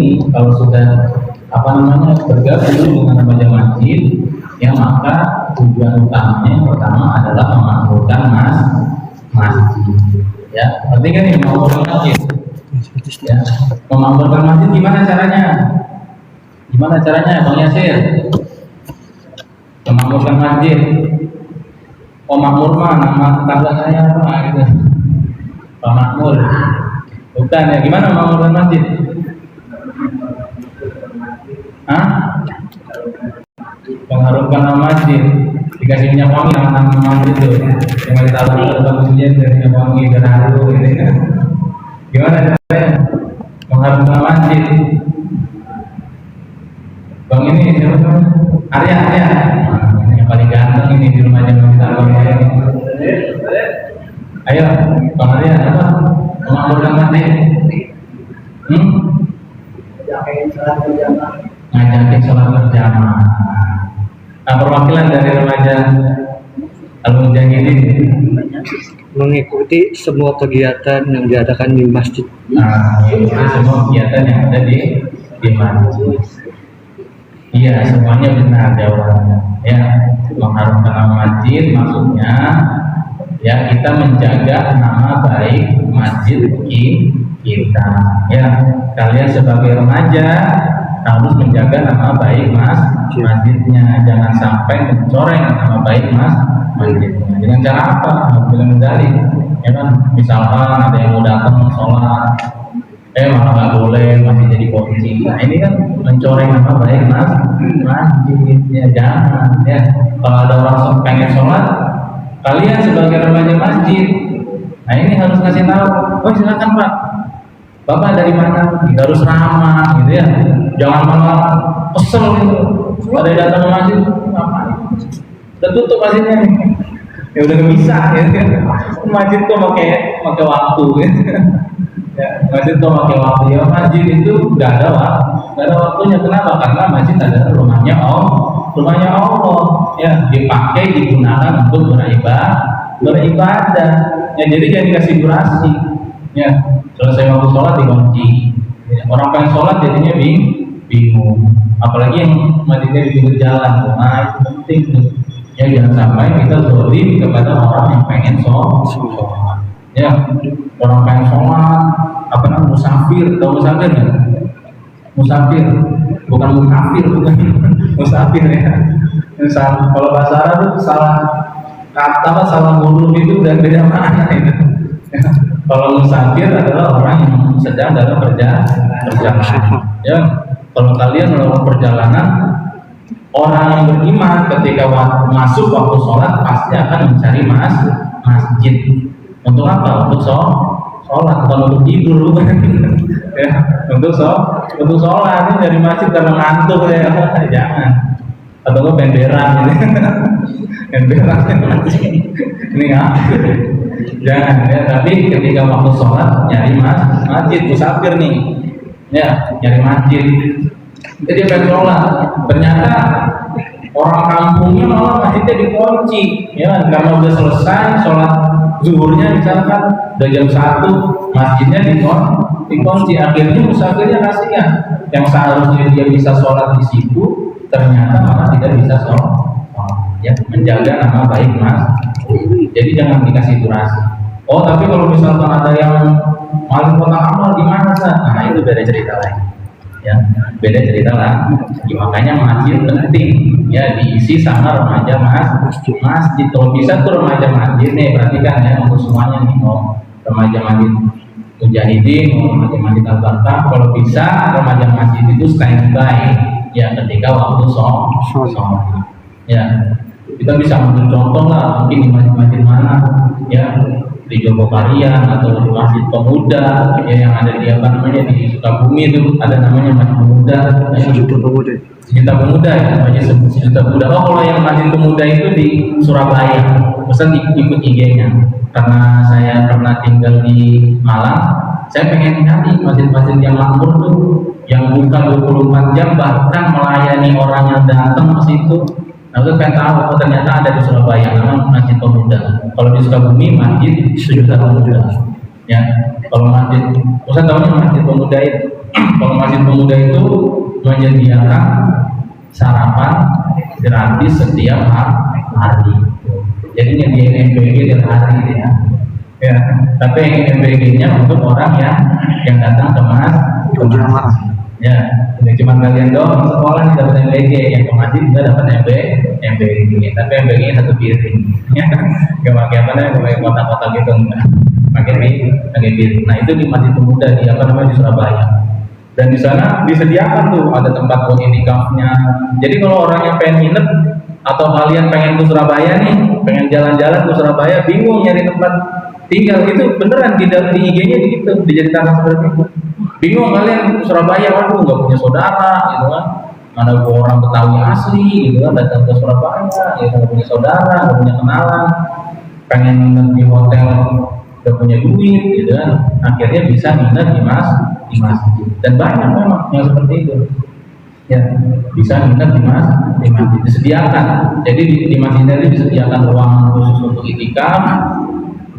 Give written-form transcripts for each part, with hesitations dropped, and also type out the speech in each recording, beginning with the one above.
ini kalau sudah bergabung dengan remaja masjid, ya maka tujuan utamanya yang pertama adalah memakmurkan masjid. Ya, berarti kan ini memakmurkan masjid. Ya, memakmurkan masjid gimana caranya? Gimana caranya, Bang Yasir? Memakmurkan masjid. Oh, makmur mah nama tetangga saya apa gitu. Pak Makmur. Bukan ya, gimana memakmurkan masjid? Hah? Mengharumkan nama masjid, dikasih minyak wangi nama masjid itu, yang kita tahu dalam ujian dari minyak wangi dan harum gitu kan. Gimana caranya mengharumkan masjid? Bang ini siapa? Arya. Yang paling ganteng ini di rumah jemaah kita ini. Ayo, Bang Arya apa? Mengharumkan masjid? Ngajakin sholat berjamaah. Nah, perwakilan dari remaja Al-Mujahidin mengikuti semua kegiatan yang diadakan di masjid. Nah, mengikuti semua kegiatan yang ada di masjid. Iya, semuanya benar jawabannya. Ya, mengharumkan nama masjid maksudnya ya kita menjaga nama baik masjid kita. Ya, kalian sebagai remaja harus menjaga nama baik masjidnya, jangan sampai mencoreng nama baik masjidnya. Dengan cara apa? Dengan medali, ya kan? Misalkan ada yang mau datang sholat, malah nggak boleh, masih jadi polisi. Nah ini kan mencoreng nama baik masjidnya, jangan. Ya, kalau ada orang pengen sholat, kalian sebagai remaja masjid, nah ini harus ngasih tahu. Oh silakan Pak. Bapak dari mana? Kita harus ramah, gitu ya. Jangan malah kesel gitu. Ada yang datang ke masjid, ngapain? Udah tutup masjidnya nih. Ya udah nggak bisa, gitu. Masjid kok pakai waktu, gitu. Ya, masjid kok pakai waktu. Ya masjid itu nggak ada waktunya. Kenapa? Karena masjid adalah rumahnya Allah. Ya, dipakai digunakan untuk beribadah. Ya, jadi jangan dikasih durasi. Ya, selesai waktu sholat dikunci. Orang pengen sholat jadinya bingung. Apalagi yang masjidnya di pinggir jalan. Nah itu penting tuh. Ya jangan sampai kita zalim kepada orang yang pengen sholat. Ya, orang pengen sholat, apa namanya musafir, tahu musafir nggak? Musafir, bukan musafir, bukan musafir ya. Kalau bahasa Arab itu salah kata, salah huruf itu udah beda makna itu. Kalau musafir adalah orang yang sedang dalam perjalanan. Ya, kalau kalian melakukan perjalanan, orang yang beriman ketika masuk waktu sholat pasti akan mencari masjid. Untuk apa? Untuk sholat, bukan untuk tidur, ya, untuk sholat. Ini dari masjid karena ngantuk ya, jangan. Atau nggak penderan gitu, penderan ini ngantuk. Jangan ya, tapi ketika waktu sholat nyari masjid, musafir nih, ya nyari masjid. Jadi pengen sholat, ternyata orang kampungnya malah masjidnya dikunci, ya karena udah selesai sholat zuhurnya misalkan udah jam 1, masjidnya dikunci. Akhirnya musafirnya kasihan, yang seharusnya dia bisa sholat di situ, ternyata malah tidak bisa sholat. Ya, menjaga nama baik jadi jangan dikasih durasi. Oh tapi kalau misalkan ada yang maling kotak amal gimana Sah? Nah itu beda cerita lagi. Ya, beda cerita lagi. Makanya masjid penting ya diisi sama remaja masjid. Kalau bisa tuh remaja masjid nih, perhatikan ya untuk semuanya nih, mau remaja masjid Mujahidin, mau remaja masjid Al-Barkah, kalau bisa remaja masjid itu standby ya ketika waktu sholat. Ya, kita bisa ambil contoh lah, mungkin di masjid mana ya, di Jogokarian atau di Masjid Pemuda ya, yang ada di apa namanya di Sukabumi itu ada namanya Masjid Pemuda. Sejuta Pemuda ya, namanya Sejuta Pemuda. Oh kalau yang Masjid Pemuda itu di Surabaya, pesan ikut IG-nya karena saya pernah tinggal di Malang. Saya pengen cari masjid-masjid yang makmur tuh, yang buka 24 jam bahkan melayani orang yang datang ke situ. Nah, itu kan tahu ternyata ada di Surabaya namanya Masjid Pemuda. Kalau di Sukabumi Masjid Sejuta Pemuda. Ya, kalau masjid, Ustaz tahunya Masjid Pemuda itu Kalau Masjid Pemuda itu menyediakan sarapan gratis setiap hari. Jadi nyediain MBG tiap hari gitu ya. Ya, tapi MBG-nya untuk orang yang datang ke masjid. Ya, tidak cuma kalian doang sekolah nih dapat MBG, yang ke masjid juga dapat MBG. Tapi MBG-nya satu piring. Ya, nggak pakai apa namanya, pakai kotak-kotak gitu enggak. Pakai piring. Nah itu di Masjid Pemuda di di Surabaya. Dan di sana disediakan tuh ada tempat buat itikafnya. Jadi kalau orang yang pengen nginep atau kalian pengen ke Surabaya nih, pengen jalan-jalan ke Surabaya, bingung nyari tempat tinggal, itu beneran di IG-nya gitu diceritakan seperti itu. Bingung kalian ke Surabaya, waduh nggak punya saudara gitu kan, mana gua orang Betawi asli gitu kan, datang ke Surabaya gitu, nggak punya saudara, nggak punya kenalan, pengen nginep di hotel udah punya duit gitu kan, akhirnya bisa nginep di masjid. Dan banyak memang yang seperti itu ya, bisa nginep di masjid, disediakan. Jadi di masjid ini disediakan ruangan khusus untuk itikaf,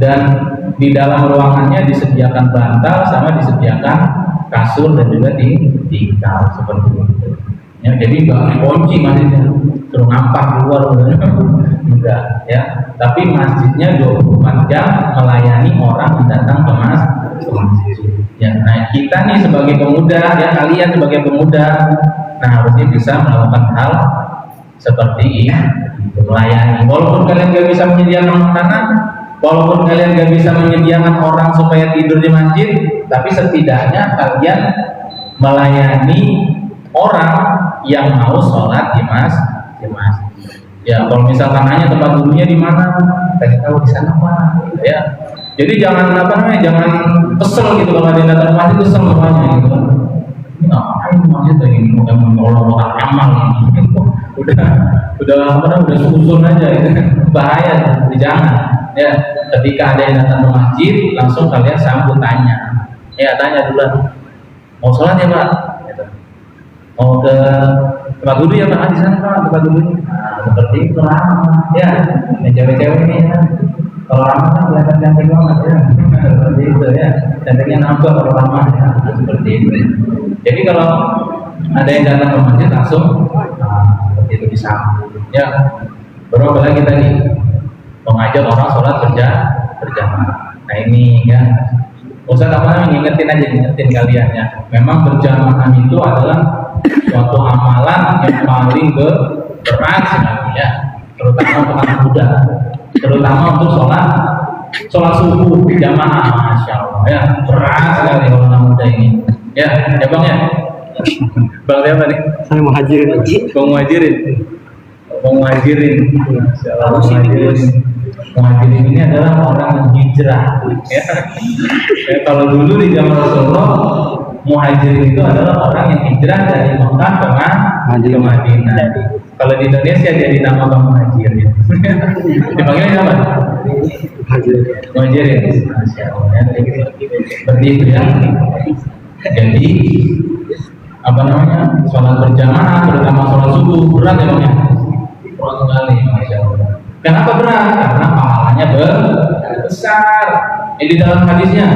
dan di dalam ruangannya disediakan bantal sama disediakan kasur dan juga tikar seperti itu. Ya, jadi nggak dikunci masjidnya, suruh ngampar keluar enggak ya. Tapi masjidnya 24 jam melayani orang yang datang ke masjid. Ya, nah kita nih sebagai pemuda, ya kalian sebagai pemuda, nah harusnya bisa melakukan hal seperti ini, melayani. Walaupun kalian nggak bisa menyediakan makanan, walaupun kalian nggak bisa menyediakan orang supaya tidur di masjid, tapi setidaknya kalian melayani orang yang mau sholat di masjid. Ya, kalau misalkan nanya tempat duduknya di mana, kasih tahu di sana Pak. Ya, jadi jangan jangan kesel gitu kalau ada yang datang ke masjid, kesel semuanya gitu kan. Ngapain masjid ini mau menolong amal ini? Udah susun aja itu bahaya, jangan. Ya, ketika ada yang datang ke masjid, langsung kalian sambut tanya. Ya, tanya dulu. Mau sholat ya Pak? Mau ke tempat duduk ya Pak? Di sana Pak, tempat duduknya. Nah, seperti itu ramah. Ya, yang cewek-cewek ini ya. Kalau ramah kan kelihatan cantik banget ya. Seperti itu ya. Cantiknya nampak kalau ramah ya. Seperti itu. Jadi kalau ada yang datang ke masjid langsung seperti itu disambut. Ya, berapa lagi tadi? Mengajak orang sholat berjamaah. Nah ini ya, Ustaz ngingetin kalian ya. Memang berjamaah itu adalah suatu amalan yang paling berat sekali ya, terutama untuk anak muda, terutama untuk sholat subuh berjamaah, masya Allah ya, berat sekali kalau anak muda ini. Ya, ya bang ya. Bang apa nih? Saya muhajirin. Muhajirin. Muhajirin ini adalah orang yang hijrah. Ya. Kalau dulu di zaman Rasulullah, muhajirin itu adalah orang yang hijrah dari Mekah ke Madinah. Kalau di Indonesia jadi nama muhajirin. Dipanggilnya apa? Muhajirin. Masya Allah. Seperti itu ya. Jadi sholat berjamaah, terutama sholat subuh berat ya bang ya. Berat sekali, masya Allah. Kenapa berat? Karena pahalanya besar. Di dalam hadisnya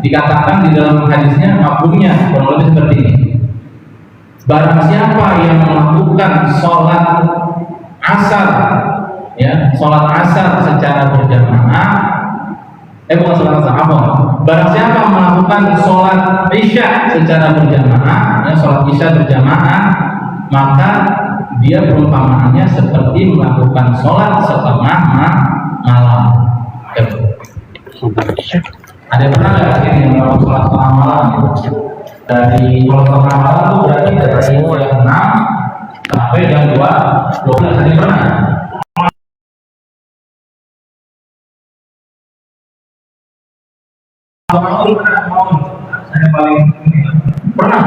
dikatakan, di dalam hadisnya mafhumnya kurang lebih seperti ini. Barang siapa yang melakukan sholat asar, ya sholat asar secara berjamaah, bukan sholat asar, apa? Barang siapa melakukan sholat isya secara berjamaah, ya sholat isya berjamaah, maka dia perumpamaannya seperti melakukan sholat setengah malam. Ada pernah nggak ini yang melakukan sholat setengah malam? Dari sholat setengah malam itu berarti dari jam 6 sampai jam 12. Ada pernah? Saya paling pernah.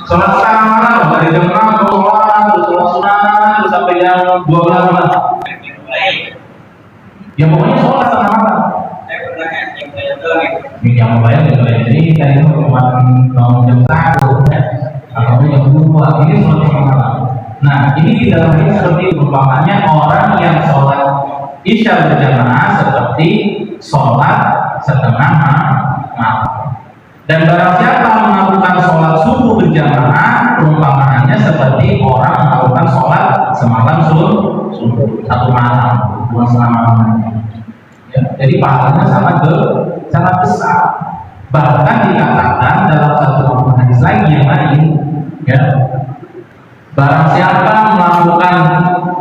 Sholat setengah malam dari jam 6 terus sholat sunat terus sampai jam 12 malam. Ya pokoknya sholat setengah malam. Ini yang membayar jadi saya cuma mau jam 1 atau jam 2. Ini sholat setengah malam. Nah ini di dalam ini seperti umpamanya orang yang sholat isya berjamaah seperti sholat setengah malam. Dan barang siapa melakukan sholat subuh berjamaah, perumpamaannya seperti orang melakukan sholat semalam subuh satu malam, bukan selama malamnya. Ya, jadi pahalanya sangat besar. Bahkan dikatakan dalam satu hadis lagi yang lain, ya, barang siapa melakukan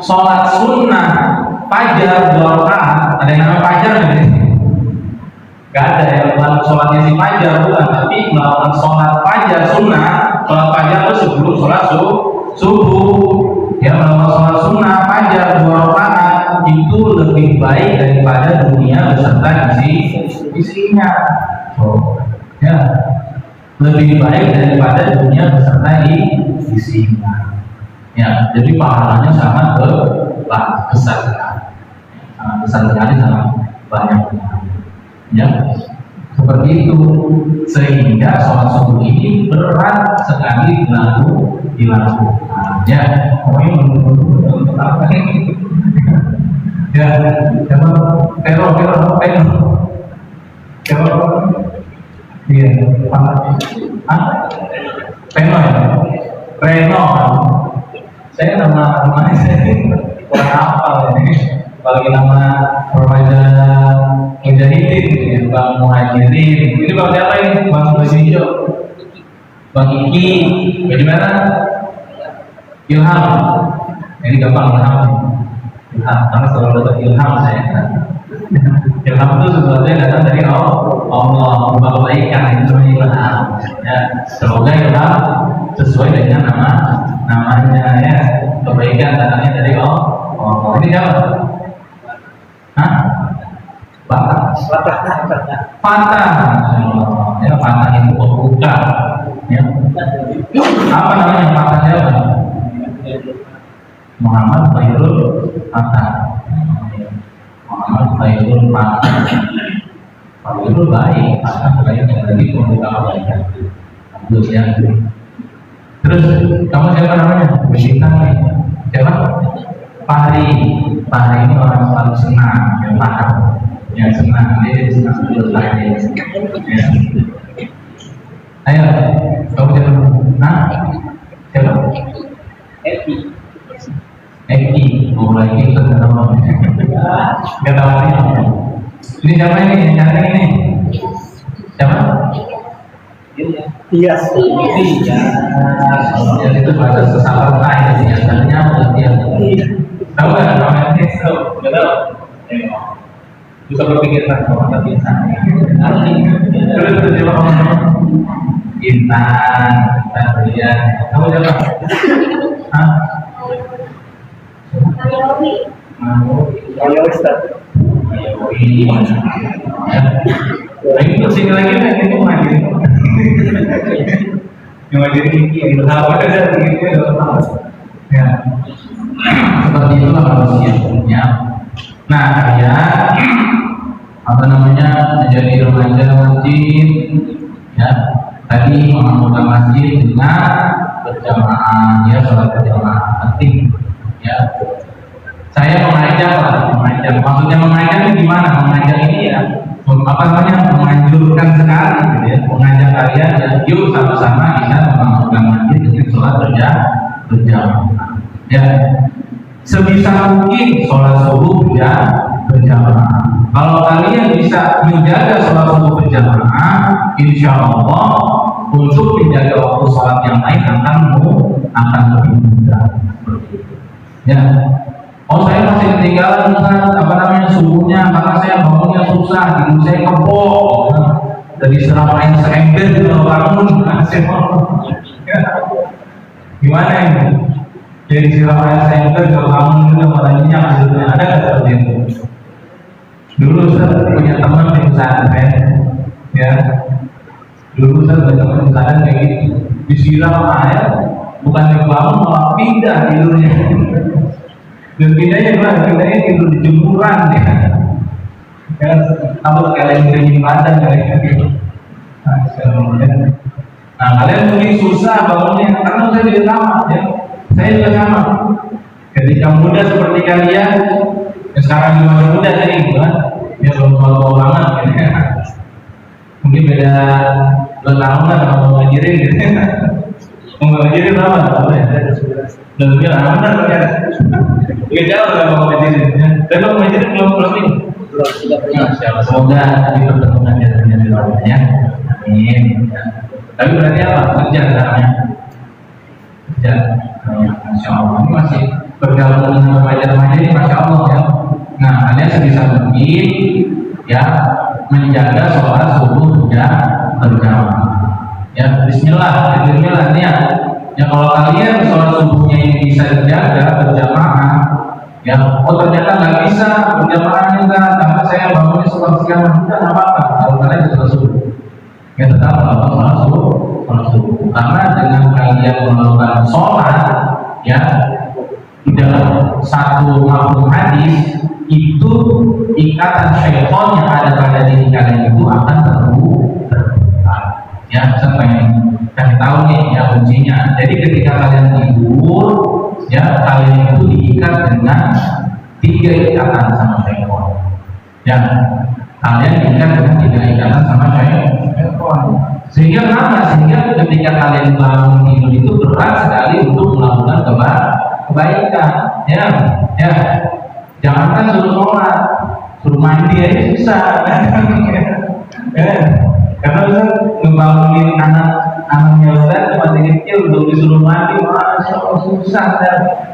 sholat sunnah fajar 2 rakaat, ada yang namanya fajar nggak? Gak ada yang melakukan sholatnya si fajar, bukan, tapi melakukan sholat fajar sunnah. Sholat fajar itu sebelum sholat subuh, ya, melakukan sholat sunnah fajar 2 rakaat itu lebih baik daripada dunia beserta isinya. Ya, lebih baik daripada dunia beserta isinya. Ya, jadi pahalanya sangat besar sekali, sangat besar sekali, sangat banyak. Ya, seperti itu, sehingga sholat subuh ini berat sekali dilakukan. Ya, pokoknya belum apa ini. Ya, coba Pero. Iya, Reno. Saya namanya saya kurang hafal ini. Apalagi nama remaja Mujahidin, ya, Bang Muhajirin. Ini Bang siapa ini? Bang Basijo, Bang Iki, bagaimana? Ilham. Ini gampang Ilham, karena selalu dapat ilham saya. Ilham itu sesuatu yang datang dari Allah, berupa kebaikan, itu namanya ilham. Ya, semoga ilham sesuai dengan namanya, ya, kebaikan datangnya dari Allah. Ini siapa? Hah? Fatah. Ya, Fatah itu pembuka. Ya. Apa namanya Fatah siapa? Muhammad Khairul Fatah. Muhammad Khairul Fatah. Khairul baik, Fatah baik, jadi pembuka kebaikan. Terus ya. Terus kamu siapa namanya? Bintang nih. Siapa? Fahri ini orang selalu senang, yang paham, yang senang, dia senang dulu lagi. Ya. Ayo, kamu siapa? Siapa? Eki, lagi kita tahu. Gak tahu ini. Ini siapa ini? Yang cantik ini? Siapa? Iya. Itu bahasa sesama lain, biasanya pengertian. Tahu nggak namanya itu? Nggak tahu. Bisa berpikir kalau nggak bisa. Terus siapa kamu? Intan Brian. Kamu siapa? Ayo Ustaz. Lagi pusing lagi itu lagi. Yang lagi ini apa ada gitu ya. Seperti itulah manusia punya. Nah, ya, menjadi remaja masjid, ya, tadi mengamalkan masjid dengan berjamaah, ya, sholat berjamaah penting, ya. Saya mengajak, maksudnya mengajak ini gimana? Mengajak ini ya, menganjurkan sekali, gitu ya, mengajak kalian, ya, yuk sama-sama kita mengamalkan masjid dengan sholat berjamaah. Ya, sebisa mungkin sholat subuh berjamaah. Kalau kalian bisa menjaga sholat subuh berjamaah, insya Allah untuk menjaga waktu sholat yang lain akan lebih mudah. Ya, saya masih ketinggalan subuhnya karena saya bangunnya susah, tidur saya kebok, dari seramain seember kalau bangun, gimana ini? Jadi silakan saya kalau kamu juga matanya maksudnya ada nggak seperti itu? Dulu saya punya teman di pesantren, ya. Dulu saya punya teman di pesantren kayak gitu, disiram air, bukan dibangun malah pindah tidurnya. Dan pindahnya gimana? Pindahnya tidur di jemuran, ya. Ya, kalau kalian ingin badan kayak gitu. Nah, kalian mungkin susah bangunnya karena saya di kamar, ya. Saya juga sama. Ketika muda seperti kalian, ya sekarang juga masih muda nih, kan? Ya belum tua banget, ya. Mungkin beda tahunan sama mau ngajarin gitu. Mau ngajarin apa? Lebih lama kan? Gak jauh lah mau ngajarin. Tapi mau ngajarin belum ini. Masya Allah, semoga dipertemukan jalannya di luarnya. Amin. Tapi berarti apa? Kerja caranya. Kerja. Masya Allah. Ini masih bergabung dengan remaja-remaja ini, Masya Allah ya. Nah, kalian sebisa mungkin ya menjaga sholat subuh berjamaah. Ya, Bismillah, Bismillah ya. Ya kalau kalian sholat subuhnya ini bisa dijaga berjamaah, ya, oh ternyata nggak bisa berjamaah juga, karena saya bangunnya sholat siang, tidak apa-apa. Kalau kalian sholat subuh, ya tetap sholat subuh. Karena dengan kalian melakukan sholat, ya di dalam satu mafhum hadis itu ikatan syaitan yang ada pada diri kalian itu akan terbuka. Ya, saya pengen kasih tahu nih ya kuncinya. Jadi ketika kalian tidur, ya kalian itu diikat dengan 3 ikatan sama syaitan. Ya, kalian diikat dengan 3 ikatan sama syaitan. Sehingga ketika kalian bangun tidur itu berat sekali untuk melakukan kebaikan. Ya. Jangankan suruh sholat, suruh mandi aja susah. Karena Ustaz ngebangunin anaknya Ustaz masih kecil untuk disuruh mandi, masya Allah susah.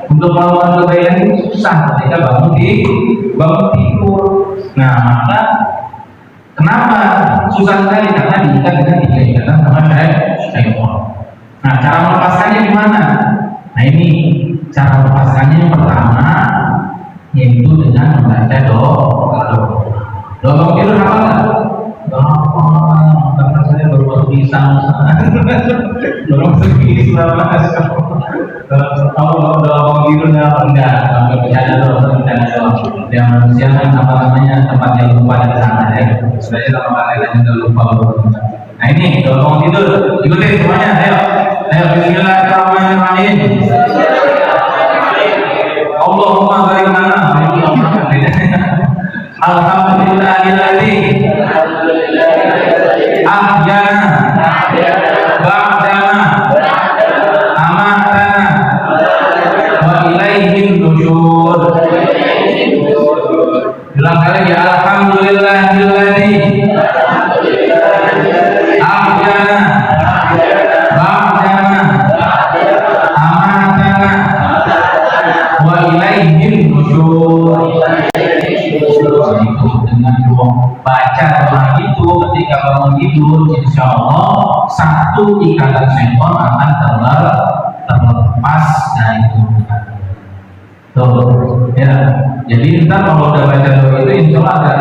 Untuk melakukan kebaikan itu susah ketika bangun tidur. Nah, maka kenapa susah sekali? Karena diikat dengan 3 ikatan sama syaitan. Nah, cara melepaskannya gimana? Nah, ini cara melepaskannya yang pertama yaitu dengan membaca doa. Doa tidur apa enggak? Karena saya baru masuk Islam. Baru masuk Islam. Kalau doa tidur enggak bercanda doa. Yang manusia kan apa namanya tempat yang lupa di sana ya. Sebenarnya sama kalian juga lupa. Nah ini doa tidur. Ikutin semuanya. Ayo Bismillahirrahmanirrahim. Allahumma barik lana. Alhamdulillahilladzi ahyana ba'dama amatana wa ilaihin nusyur. Bilang kali ya, alhamdulillahilladzi ahyana ba'dama amatana wa ilaihin nusyur. Itu dengan baca doa itu ketika bangun tidur, insya Allah satu ikatan syaitan akan terlepas dari tubuh. Tuh, ya. Jadi ntar kalau udah baca doa itu, insya Allah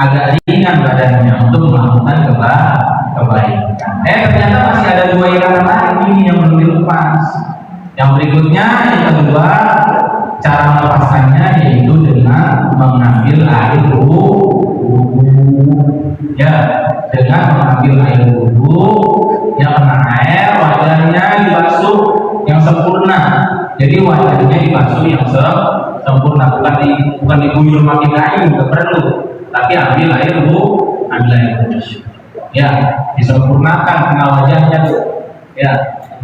agak ringan badannya untuk melakukan kebaikan. Ternyata masih ada 2 ikatan lagi yang belum dilepas. Yang berikutnya, yang kedua, cara melepaskannya yaitu dengan mengambil air wudhu. Ya, dengan mengambil air wudhu yang kena air, wajahnya dibasuh yang sempurna. Jadi wajahnya dibasuh yang sempurna, bukan diguyur pakai kain, nggak perlu. Tapi ambil air wudhu. Ya, disempurnakan kena wajahnya. Ya,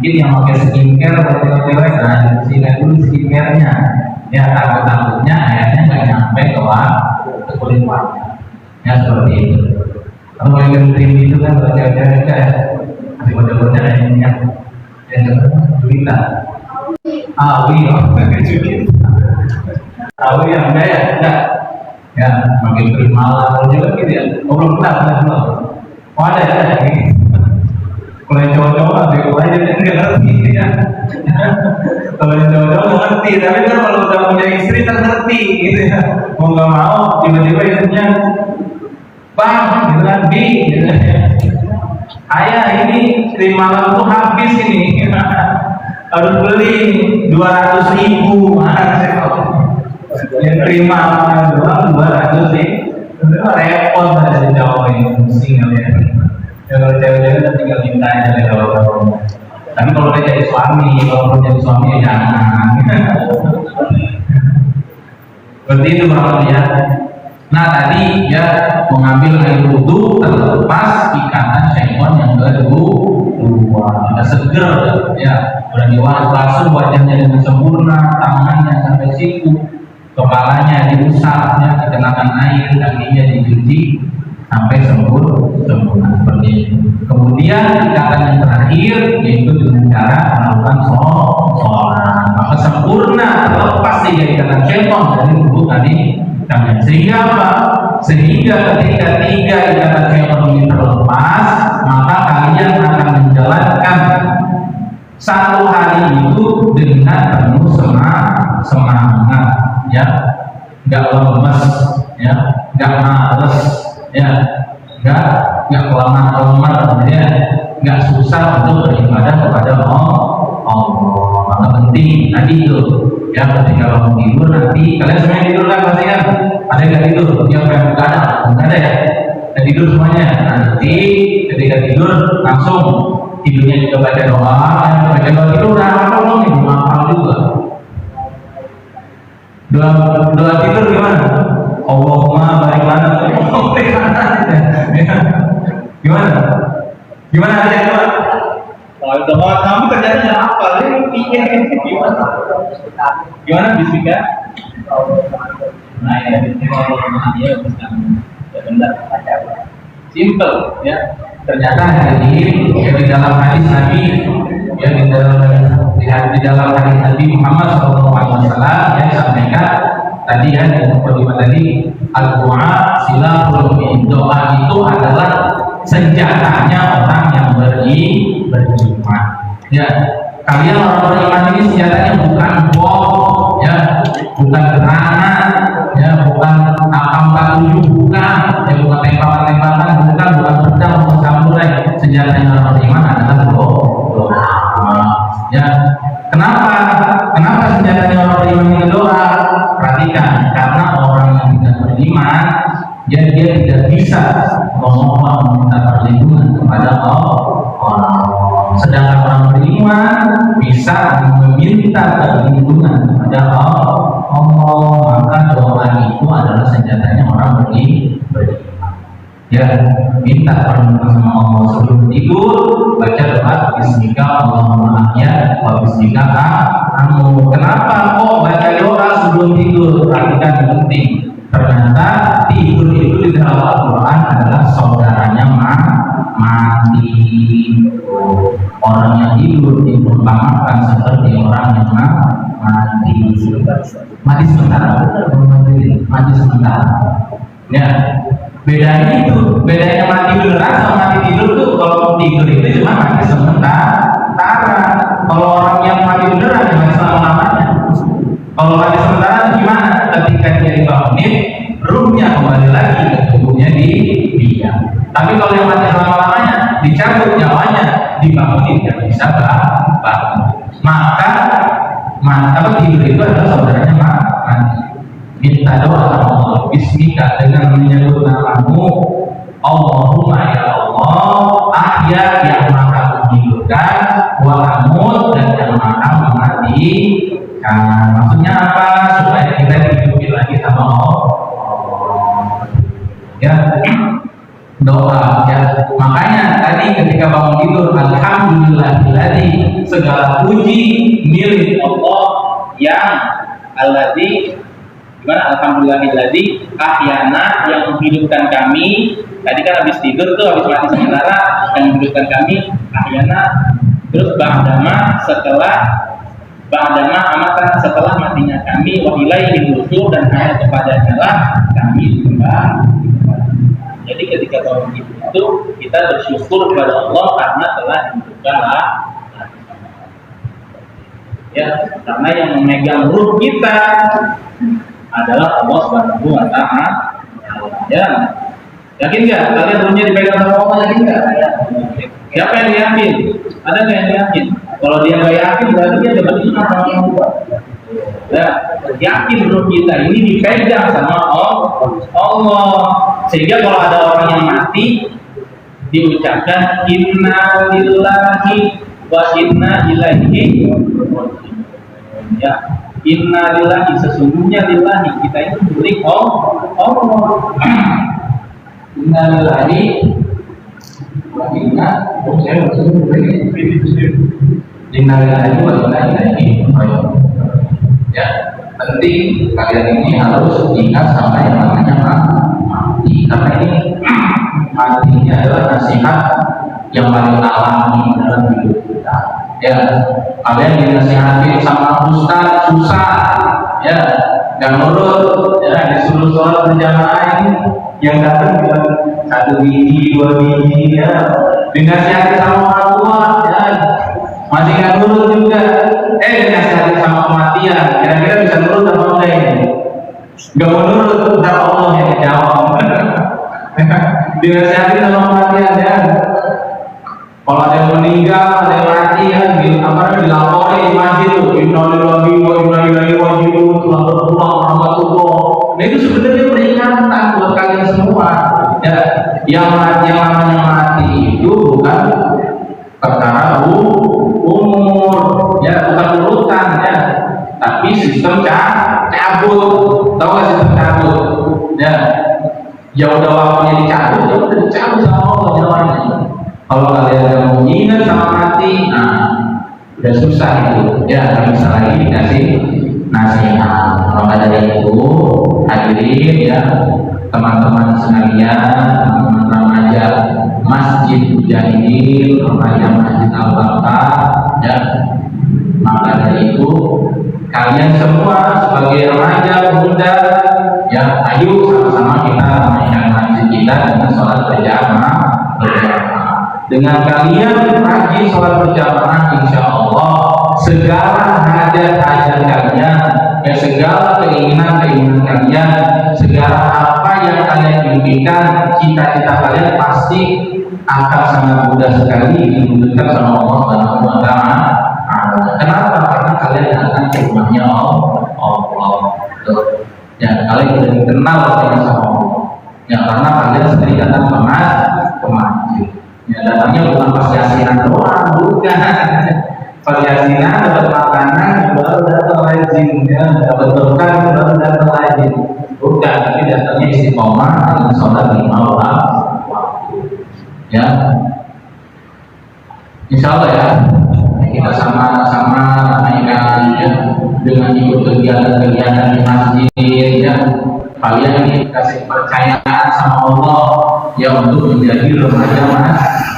mungkin yang pakai skincare atau cewek, nah disini dulu skincare-nya. Ya, takutnya airnya nggak nyampe ke kulit wajah. Ya, seperti itu. Kalau yang krim itu kan cewek-cewek masih bocor-bocor ada minyak. Yang berita. Awi yang enggak ya? Enggak. Ya, makin krim malam juga gitu ya. Belum pernah. Oh ada ini. Kalau yang cowok-cowok ambil aja nggak ngerti ya. Kalau yang cowok-cowok ngerti, tapi kan kalau udah punya istri kan ngerti gitu ya. Mau nggak mau tiba-tiba istrinya, bang, gitu kan, bi, gitu ya. Ayah ini krim malam tuh habis ini, harus beli 200.000. Yang krim malam doang 200.000, repot dari cowok ini, pusing ya. Ya kalau cewek-cewek kan tinggal minta aja dari kalau. Tapi kalau dia jadi suami, kalau mau jadi suami ya jangan. Berarti itu berapa ya? Nah tadi ya mengambil air wudhu terlepas ikatan syaitan yang kedua, kita seger ya, udah dibasuh wajahnya dengan sempurna, tangannya sampai siku, kepalanya diusap ya, dikenakan air, kakinya dicuci sampai sempurna seperti itu. Kemudian ikatan yang terakhir yaitu dengan cara melakukan sholat, maka sempurna terlepas dari ikatan syaitan dari wudhu tadi. Sehingga apa? Sehingga ketika tiga ikatan syaitan ini terlepas, maka kalian akan menjalankan satu hari itu dengan penuh semangat, ya, nggak lemes, ya, nggak males, ya, nggak kelamaan, ya, nggak susah untuk beribadah kepada Allah. Maka penting tadi itu. Ya, ketika bangun tidur nanti kalian semuanya tidur kan pasti kan? Ada yang tidur? Dia pengen begadang? Enggak ada ya? Dan tidur semuanya. Nanti ketika tidur langsung tidurnya juga baca doa. Baca doa itu udah apa belum nih? Belum hafal juga. Doa tidur gimana? Allahumma barik lana. Gimana? Gimana aja doa? Kalau doa kamu ternyata nggak hafal, gimana bismika? Nah ya, bismillah dia benar. Simple ya. Ternyata ini ya, di dalam hadis Nabi ya, di dalam hadis Nabi Muhammad SAW yang disampaikan tadi ya, yang pertama tadi al-doa silahul mu'min, doa itu adalah senjatanya orang yang beriman. Ya, kalian orang beriman ini senjatanya bukan bom, ya, bukan granat, ya, bukan AK-47, bukan, ya, bukan tembakan-tembakan, bukan pedang, bukan samurai. Senjatanya orang beriman adalah doa. Ya, kenapa senjatanya orang beriman ini doa? Perhatikan, karena orang yang tidak beriman, ya, dia tidak bisa memohon meminta perlindungan kepada Allah. Sedangkan orang beriman bisa meminta perlindungan kepada Allah. Maka doa itu adalah senjatanya orang beriman. Ya, minta perlindungan sama Allah sebelum tidur, baca doa bismika Allahumma ahya wa bismika amu. Kenapa kok baca doa sebelum tidur? Perhatikan yang penting. Ternyata tidur itu di dalam Al-Quran adalah saudaranya mati. Orang yang tidur diumpamakan seperti orang yang mati. Mati sementara, mati sementara. Ya, bedanya mati beneran sama mati tidur tuh. Kalau tidur itu cuma mati sementara. Kalau orang yang mati beneran mati selama-lamanya. Kalau mati sementara gimana? Ketika dia dibangunin, ruhnya kembali lagi ke tubuhnya dia. Tapi kalau yang mati selama-lamanya, dicabut nyawanya, dibangunin dia bisa bangun. Maka tidur itu adalah saudaranya mati. Minta doa sama Allah, bismika, dengan menyebut namamu, Allahumma ya Allah, ahya yang maha menghidupkan, wa amut dan yang maha mematikan. Maksudnya apa? Supaya kita dihidupi lagi sama Allah. Ya, doa ya. Makanya tadi ketika bangun tidur, alhamdulillahilladzi, segala puji milik Allah yang alladzi, gimana? Alhamdulillahilladzi ahyana, yang menghidupkan kami. Tadi kan habis tidur tuh, habis mati sementara, yang menghidupkan kami ahyana. Terus ba'dama, amatan, setelah matinya kami, wa ilaihi nusyur, dan hanya kepadanya lah kami kembali. Jadi ketika bangun tidur itu kita bersyukur kepada Allah karena telah dihidupkan ya, karena yang memegang ruh kita adalah Allah Subhanahu wa Ta'ala. Ya, yakin nggak? Kalian ruhnya dipegang sama Allah, yakin nggak? Siapa yang yakin? Ada nggak yang yakin? Kalau dia nggak yakin, berarti dia dapat iman sama Allah. Ya, yakin ruh kita ini dipegang sama Allah. Sehingga kalau ada orang yang mati, diucapkan inna lillahi wa inna ilaihi raji'un. Ya, Inna lillahi, sesungguhnya lillahi, kita itu milik Allah. Inna lillahi wa inna inna lillahi wa inna ilaihi raji'un. Ya, penting kalian ini harus ingat sama yang namanya mati, karena ini matinya adalah nasihat yang paling alami dalam hidup kita. Ya, kalian dinasihati sama ustaz susah, ya, nggak nurut, ya, disuruh sholat berjamaah ini yang datang bilang 1 biji 2 biji, ya, dinasihati sama orang tua, ya, masih nggak nurut juga. Dinasihati sama kematian, kira-kira bisa nurut apa enggak ini? Nggak mau nurut, udah Allah yang jawab. Dinasihati sama kematian, ya. Kalau ada yang meninggal, ada yang mati, ya, dilaporin di masjid tuh, innalillahi wa inna ilaihi raji'un, telah berpulang rahmatullah. Nah itu sebenarnya peringatan buat kalian semua. Ya, yang namanya mati itu bukan perkara umur, ya, bukan urutan, ya, tapi sistem cabut. Tahu nggak sistem cabut? Ya udah waktunya dicabut, ya udah dicabut sama Allah jalannya. Kalau kalian mau ingat sama mati, nah udah susah itu, ya nggak bisa lagi dikasih nasihat. Maka dari itu hadirin, ya, teman-teman sekalian, teman-teman remaja Masjid Mujahidin, remaja Masjid Al-Barkah, ya, maka dari itu kalian semua sebagai remaja pemuda, ya, ayo sama-sama kita mainkan masjid kita dengan sholat berjamaah. Dengan kalian rajin sholat berjamaah, insya Allah segala hajat-hajat kalian, ya, segala keinginan-keinginan kalian, segala apa yang kalian impikan, cita-cita kalian pasti akan sangat mudah sekali diwujudkan sama Allah Subhanahu wa Ta'ala. Kenapa? Karena kalian akan ke rumahnya Allah. Ya, kalian sudah dikenal dengan sama Allah. Ya, karena kalian sendiri datang ke masjid. Ya, datangnya bukan pas yasinan doang, bukan. Pas yasinan dapat makanan baru datang rajin, ya, dapat berkah baru datang rajin. Bukan, tapi datangnya istiqomah dengan sholat 5 waktu. Ya, insya Allah, ya, kita sama-sama ramaikan, ya, dengan ikut kegiatan-kegiatan di masjid, ya. Kalian ini dikasih kepercayaan sama Allah, ya, untuk menjadi remaja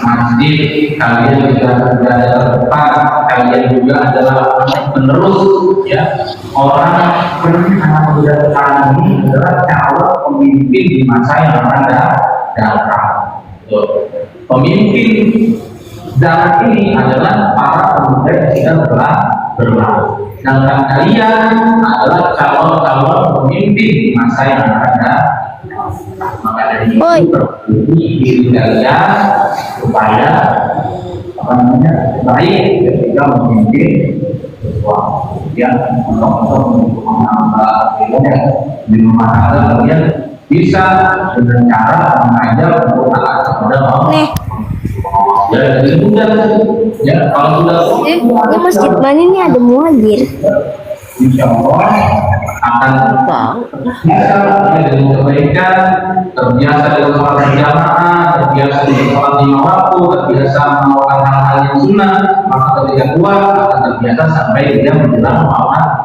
masjid. Kalian juga berada terdepan, kalian juga adalah penerus, ya, orang yang muda depan ini adalah calon pemimpin di masa yang akan datang. Pemimpin zaman ini adalah para pemuda yang sedang berlalu. Sedangkan kalian adalah calon-calon pemimpin di masa yang akan datang. Maka dari itu berbudi diri kalian supaya baik ketika memimpin sesuatu, ya, untuk menambah di rumah tangga kalian bisa dengan cara mengajar untuk taat kepada Allah. Ya, jadi mudah, ya, kalau sudah ini masjid mana ini ada muhajir? insya Allah akan terbiasa dengan kebaikan, terbiasa dengan sholat berjamaah, terbiasa dengan sholat 5 waktu, terbiasa melakukan hal-hal yang sunnah. Maka ketika tua akan terbiasa sampai dia menjelang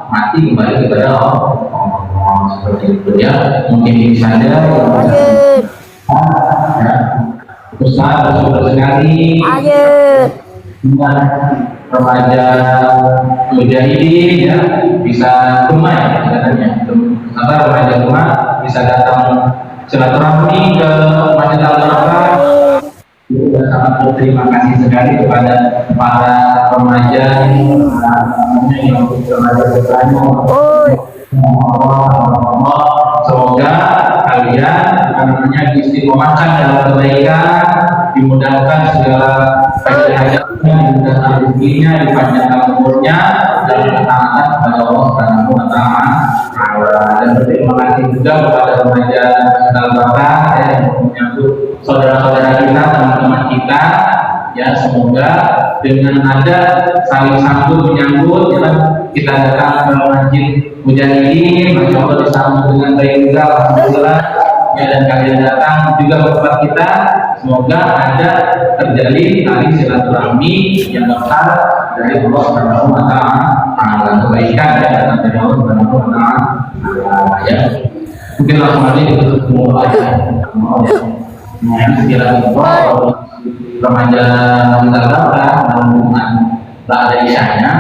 mati kembali kepada Allah. Seperti itu, ya. Mungkin ini saja. Ya. Ustaz, bersyukur sekali. Remaja Mujahidin, ya, bisa rumah, ya, katanya. Remaja rumah bisa datang silaturahmi ke Masjid Al-Barkah. Kita sangat berterima kasih sekali kepada para remaja yang remaja bertanya. Semoga kalian diistiqomahkan dalam kebaikan, dimudahkan segala hajat-hajatnya, dimudahkan rezekinya, dipanjangkan umurnya, dan ketaatan kepada Allah Subhanahu wa Ta'ala. Dan berterima kasih juga kepada remaja Al-Barkah, ya, yang menyambut saudara-saudara kita, teman-teman kita, ya, semoga dengan ada saling sambut menyambut, ya kan? Kita datang ke masjid hujan ini, masya Allah disambut dengan baik juga, alhamdulillah. Ya, dan kalian datang juga ke tempat kita, semoga ada terjadi tali silaturahmi yang besar dari Allah Subhanahu wa Ta'ala, kebaikan ya dari Allah Subhanahu wa Ta'ala. Ya, mungkin langsung aja kita semua aja. Sekiranya remaja Nusantara dalam hubungan tak ada isanya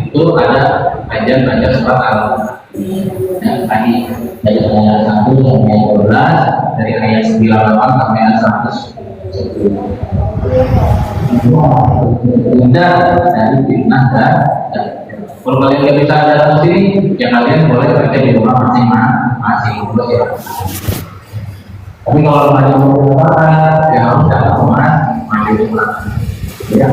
itu ada kajian belajar surat Al-Baqarah tadi dari ayat 1 sampai ayat 12, dari ayat 98 sampai ayat 110. Tidak dari fitnah dan kalau kalian nggak bisa datang ke sini, ya kalian boleh baca di rumah masing-masing ya. Tapi kalau ada mau ya harus datang ke rumah. Ya.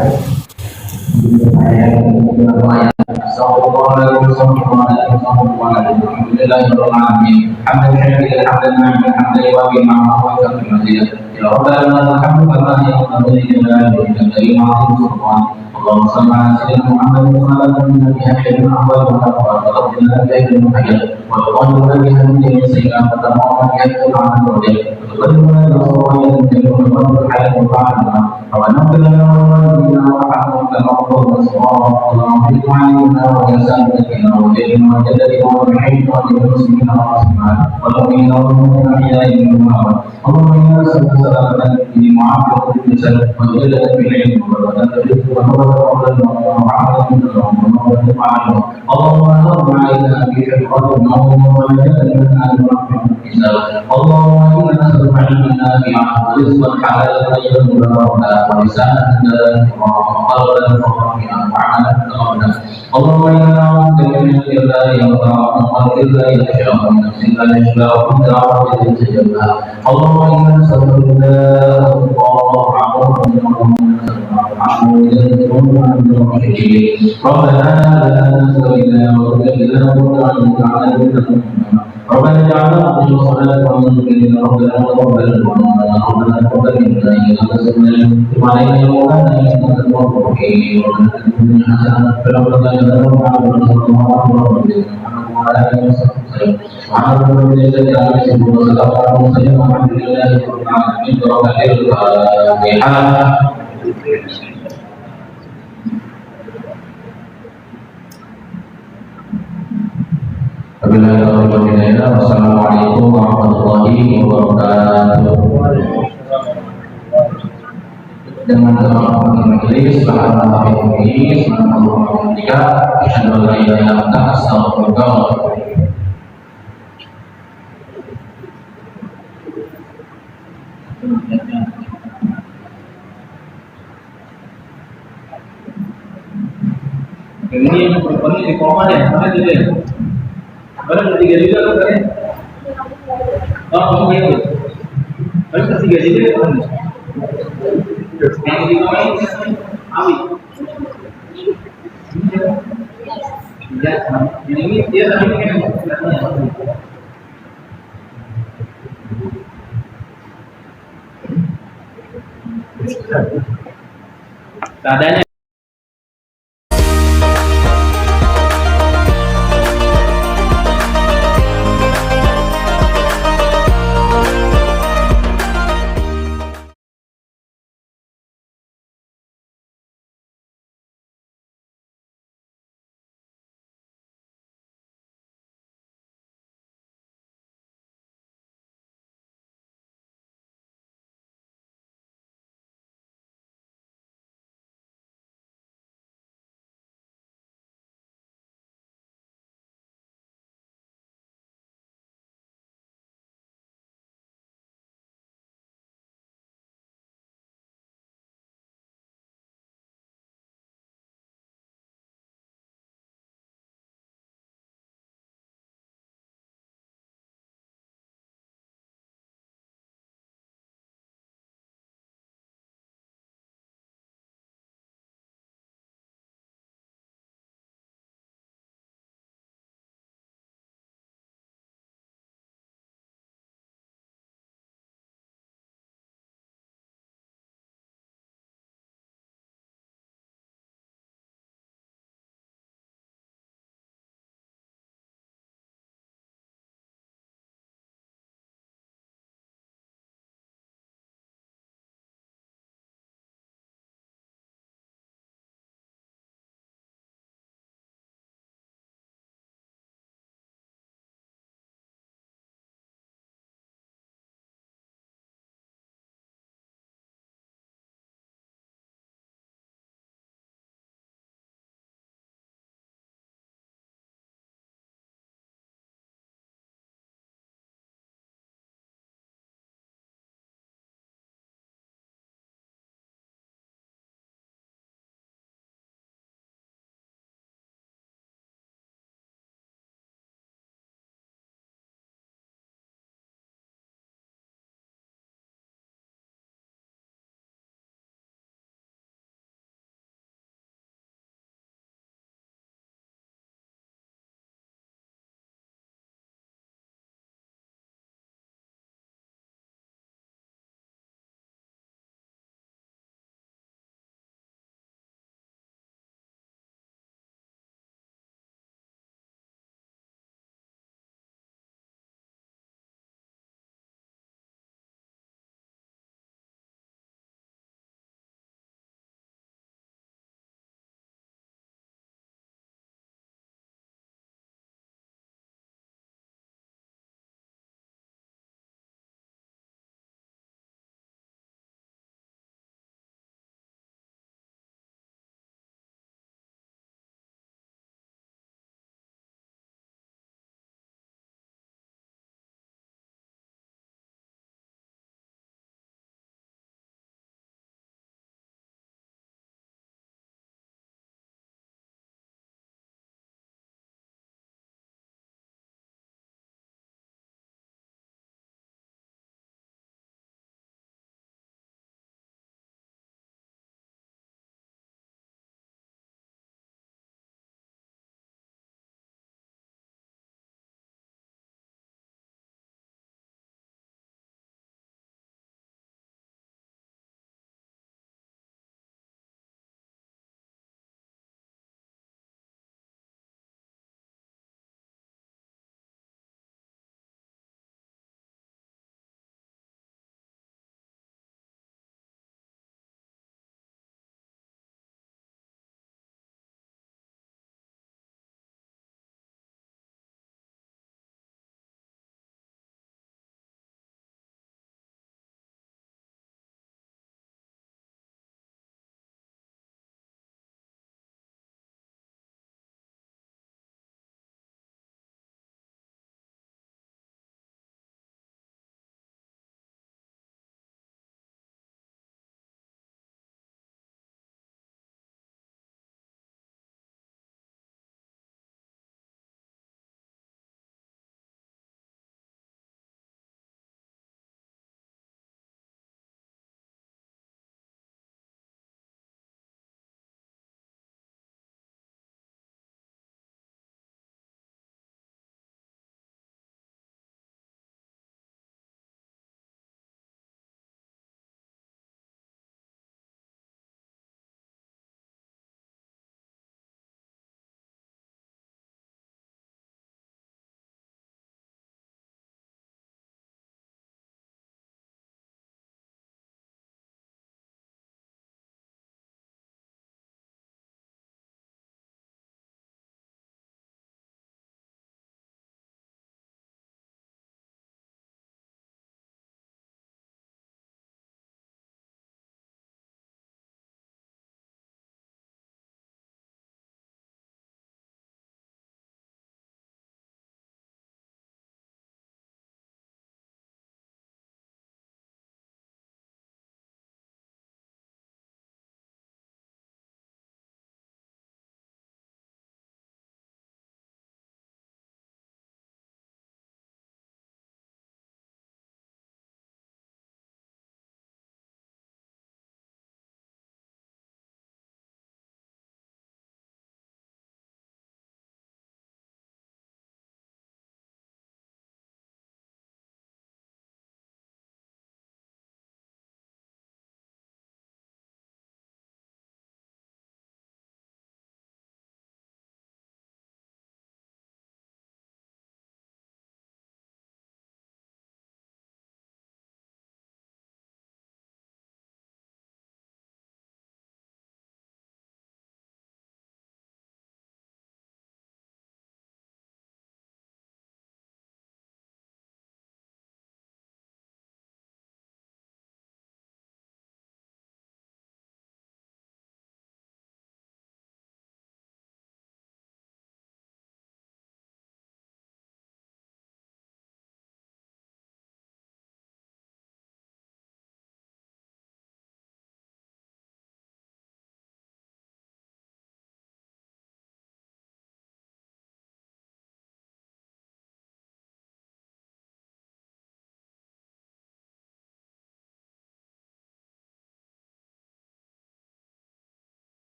اللهم صل على سيدنا محمد وعلى اله وصحبه وسلم وتقبل بها من سيئات وتمام بها عن الرجل وتقبلنا بالصواب من الحياه وطاعتنا ونغفر لنا ولوالدينا وارحمهم كما قضوا الصواب اللهم اجعل علينا ويسامحنا وجدنا وجدنا وبحيث والمسلمين والمسلمات والمؤمنين والمؤمنات احياء منهم اللهم انا نسالك سلامه في معافيه الجسد وزياده في العلم وبركه اللهم نظم علينا في حفظنا ووجدنا اللهم انا نسالك علما نافعا ورزقا حلالا طيبا مباركا ولسانا ذاكرا وقلبا خاشعا وعملا متقبلا اللهم انا نعوذ بك من الكبائر والقلب لا يخشى ومن نفس لا يشفى ومن دعوه لا يستجاب اللهم انا نسالك الهدى ربنا لا تزغنا ربنا اجعلنا مقيم الصلاة ومن ذكرنا ربنا تقبل ربنا تقبل منا انك سميع علينا يا مولانا انك انت الرحيم ربنا اتنا حسنة في ربنا يدعونا ربنا وعلى اله وصحبه سبحان ربك العزة عما يصفون وسلام على المرسلين والحمد لله رب العالمين بركة الفاتحة. Wassalamualaikum warahmatullahi wabarakatuh. Dengan teman-teman majelis, bahkan majelis, subhanallah tiga, asyhadu an la ilaha illa anta, astaghfiruka wa atubu ilaik. Ini perempuan di koma ya, mana dia? Mana ketiga juga kan tadi? Oh, iya. Tapi ketiga juga kan? Yang di koma ini Awi. Ya, ini dia tadi kan keadaannya